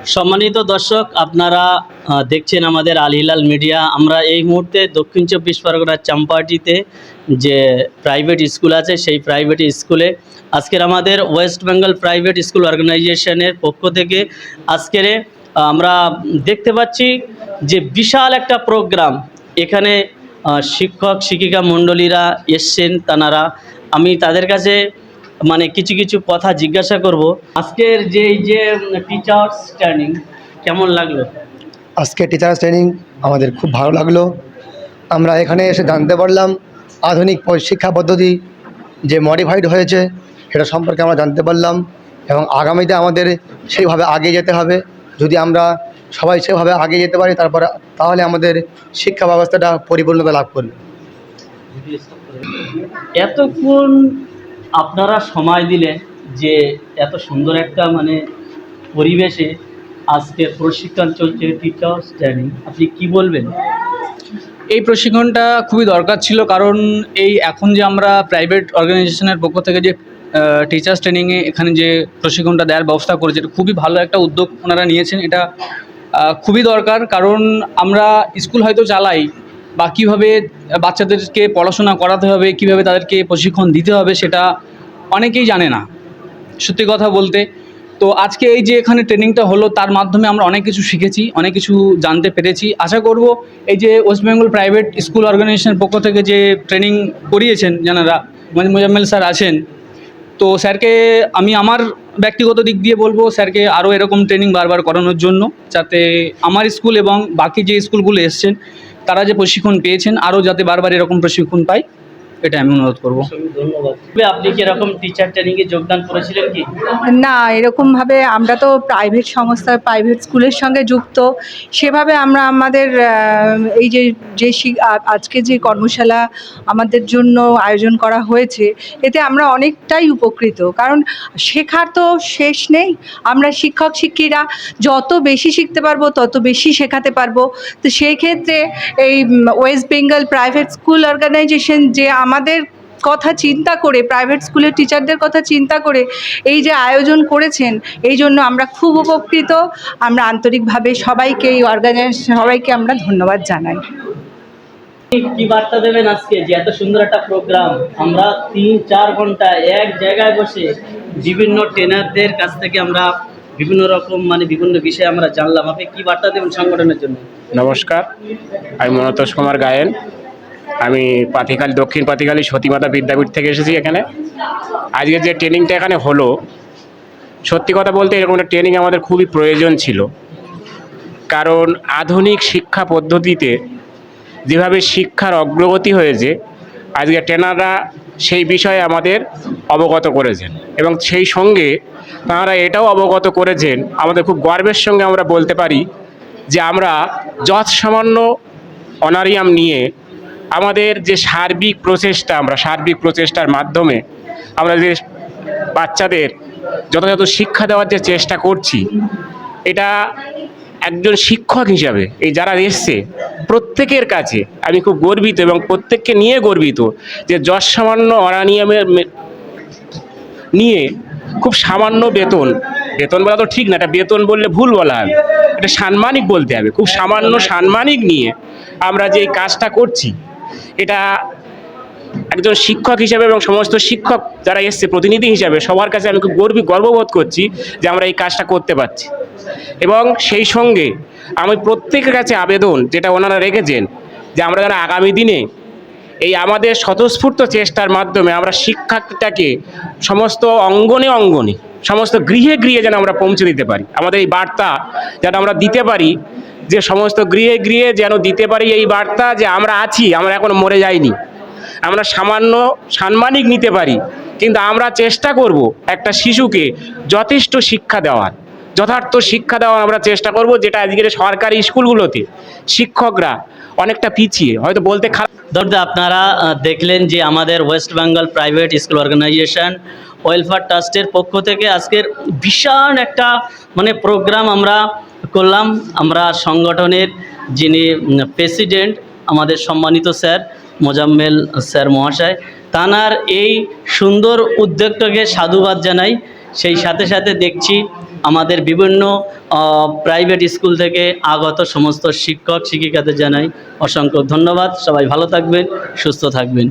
সম্মানিত দর্শক, আপনারা দেখছেন আমাদের আল হিলাল মিডিয়া। আমরা এই মুহূর্তে দক্ষিণ চব্বিশ পরগনার চাম্পাহাটিতে যে প্রাইভেট স্কুল আছে, সেই প্রাইভেট স্কুলে আজকের আমাদের ওয়েস্ট বেঙ্গল প্রাইভেট স্কুল অর্গানাইজেশনের পক্ষ থেকে আজকের আমরা দেখতে পাচ্ছি যে বিশাল একটা প্রোগ্রাম। এখানে শিক্ষক শিক্ষিকা মণ্ডলীরা এসছেন, তানারা আমি তাদের কাছে মানে কিছু কিছু কথা জিজ্ঞাসা করব। আজকের যে টিচার্স ট্রেনিং কেমন লাগলো? আজকে টিচার্স ট্রেনিং আমাদের খুব ভালো লাগলো। আমরা এখানে এসে জানতে পারলাম আধুনিক শিক্ষা পদ্ধতি যে মডিফাইড হয়েছে সেটা সম্পর্কে আমরা জানতে পারলাম, এবং আগামীতে আমাদের সেইভাবে এগিয়ে যেতে হবে। যদি আমরা সবাই সেভাবে এগিয়ে যেতে পারি তাহলে আমাদের শিক্ষা ব্যবস্থাটা পরিপূর্ণতা লাভ করবে। এতক্ষণ আপনারা সময় দিলেন যে এত সুন্দর একটা মানে পরিবেশে আজকে প্রশিক্ষণ চলছে টিচার্স ট্রেনিং, আপনি কি বলবেন? এই প্রশিক্ষণটা খুবই দরকার ছিল, কারণ এই এখন যে আমরা প্রাইভেট অর্গানাইজেশনের পক্ষ থেকে যে টিচার্স ট্রেনিংয়ে এখানে যে প্রশিক্ষণটা দেওয়ার ব্যবস্থা করেছে, এটা খুবই ভালো একটা উদ্যোগ ওনারা নিয়েছেন। এটা খুবই দরকার, কারণ আমরা স্কুল হয়তো চালাই বা কীভাবে বাচ্চাদেরকে পড়াশোনা করাতে হবে, কীভাবে তাদেরকে প্রশিক্ষণ দিতে হবে, সেটা অনেকেই জানে না সত্যি কথা বলতে। তো আজকে এই যে এখানে ট্রেনিংটা হলো, তার মাধ্যমে আমরা অনেক কিছু শিখেছি, অনেক কিছু জানতে পেরেছি। আশা করব এই যে ওয়েস্ট বেঙ্গল প্রাইভেট স্কুল অর্গানাইজেশনের পক্ষ থেকে যে ট্রেনিং করিয়েছেন যারা মোজাম্মেল স্যার আছেন, তো স্যারকে আমি আমার ব্যক্তিগত দিক দিয়ে বলবো স্যারকে আরও এরকম ট্রেনিং বারবার করানোর জন্য, যাতে আমার স্কুল এবং বাকি যে স্কুলগুলো এসছেন তারা যে প্রশিক্ষণ পেয়েছেন আরও যাতে বারবার এরকম প্রশিক্ষণ পায়, এটা আমি অনুরোধ করবো। ধন্যবাদ। আপনি কি এরকম টিচার ট্রেনিংয়ে যোগদান করেছিলেন কি? না, এরকমভাবে আমরা তো প্রাইভেট সংস্থা প্রাইভেট স্কুলের সঙ্গে যুক্ত, সেভাবে আমরা আমাদের এই যে আজকে যে কর্মশালা আমাদের জন্য আয়োজন করা হয়েছে, এতে আমরা অনেকটাই উপকৃত। কারণ শেখার তো শেষ নেই। আমরা শিক্ষক শিক্ষিকা যত বেশি শিখতে পারবো তত বেশি শেখাতে পারবো। তো সেই ক্ষেত্রে এই West Bengal private school organisation যে আমাদের কথা চিন্তা করে, প্রাইভেট স্কুলের টিচারদের কথা চিন্তা করে এই যে আয়োজন করেছেন, এই জন্য আমরা খুব উপকৃত। আমরা আন্তরিকভাবে সবাইকে, এই অর্গানাইজেশন সবাইকে আমরা ধন্যবাদ জানাই। কি বার্তা দেবেন আজকে যে এত সুন্দর একটা প্রোগ্রাম? আমরা 3-4 ঘন্টা এক জায়গায় বসে বিভিন্ন ট্রেনারদের কাছ থেকে আমরা বিভিন্ন রকম মানে বিভিন্ন বিষয়ে আমরা জানলাম। আপনি কি বার্তা দেবেন সংগঠনের জন্য? নমস্কার, আমি মনতোষ কুমার গায়েন। আমি দক্ষিণ পাতিখালী সতীমাতা বিদ্যাপীঠ থেকে এসেছি এখানে। আজকে যে ট্রেনিংটা এখানে হলো, সত্যি কথা বলতে এরকম একটা ট্রেনিং আমাদের খুবই প্রয়োজন ছিল। কারণ আধুনিক শিক্ষা পদ্ধতিতে যেভাবে শিক্ষার অগ্রগতি হয়েছে, আজকে ট্রেনাররা সেই বিষয়ে আমাদের অবগত করেছেন, এবং সেই সঙ্গে তাঁরা এটাও অবগত করেছেন, আমাদের খুব গর্বের সঙ্গে আমরা বলতে পারি যে আমরা যৎসামান্য অনারিয়াম নিয়ে আমাদের যে সার্বিক প্রচেষ্টার মাধ্যমে আমরা যে বাচ্চাদের যথাযথ শিক্ষা দেওয়ার যে চেষ্টা করছি, এটা একজন শিক্ষক হিসাবে এই যারা এসছে প্রত্যেকের কাছে আমি খুব গর্বিত, এবং প্রত্যেককে নিয়ে গর্বিত যে যৎসামান্য অনারিয়ামের নিয়ে খুব সামান্য বেতন বলা তো ঠিক না, এটা বেতন বললে ভুল বলা হবে, এটা সাম্মানিক বলতে হবে। খুব সামান্য সাম্মানিক নিয়ে আমরা যে এই কাজটা করছি, এটা একজন শিক্ষক হিসেবে এবং সমস্ত শিক্ষক যারা এসছে প্রতিনিধি হিসাবে সবার কাছে আমি খুব গর্ববোধ করছি যে আমরা এই কাজটা করতে পারছি। এবং সেই সঙ্গে আমি প্রত্যেকের কাছে আবেদন যেটা ওনারা রেখেছেন, যে আমরা যেন আগামী দিনে এই আমাদের স্বতঃস্ফূর্ত চেষ্টার মাধ্যমে আমরা শিক্ষাটাকে সমস্ত অঙ্গনে সমস্ত গৃহে যেন আমরা পৌঁছে দিতে পারি। আমাদের এই বার্তা যেন আমরা দিতে পারি, যে সমস্ত গৃহে যেন দিতে পারি এই বার্তা যে আমরা আছি, আমরা এখনো মরে যাইনি। আমরা সামান্য সাম্মানিক নিতে পারি, কিন্তু আমরা চেষ্টা করব একটা শিশুকে যথেষ্ট শিক্ষা দেওয়ার, যথার্থ শিক্ষা দেওয়ার আমরা চেষ্টা করব, যেটা আজকের সরকারি স্কুলগুলোতে শিক্ষকরা অনেকটা পিছিয়ে, হয়তো বলতে খারাপ। আপনারা দেখলেন যে আমাদের West Bengal private school organisation welfare ট্রাস্টের পক্ষ থেকে আজকের বিশাল একটা মানে প্রোগ্রাম আমরা করলাম। আমরা সংগঠনের যিনি প্রেসিডেন্ট আমাদের সম্মানিত স্যার মোজাম্মেল স্যার মহাশয়, তানার এই সুন্দর উদ্যোগটাকে সাধুবাদ জানাই। সেই সাথে সাথে দেখছি আমাদের বিভিন্ন প্রাইভেট স্কুল থেকে আগত সমস্ত শিক্ষক শিক্ষিকাদের জানাই অসংখ্য ধন্যবাদ। সবাই ভালো থাকবেন, সুস্থ থাকবেন।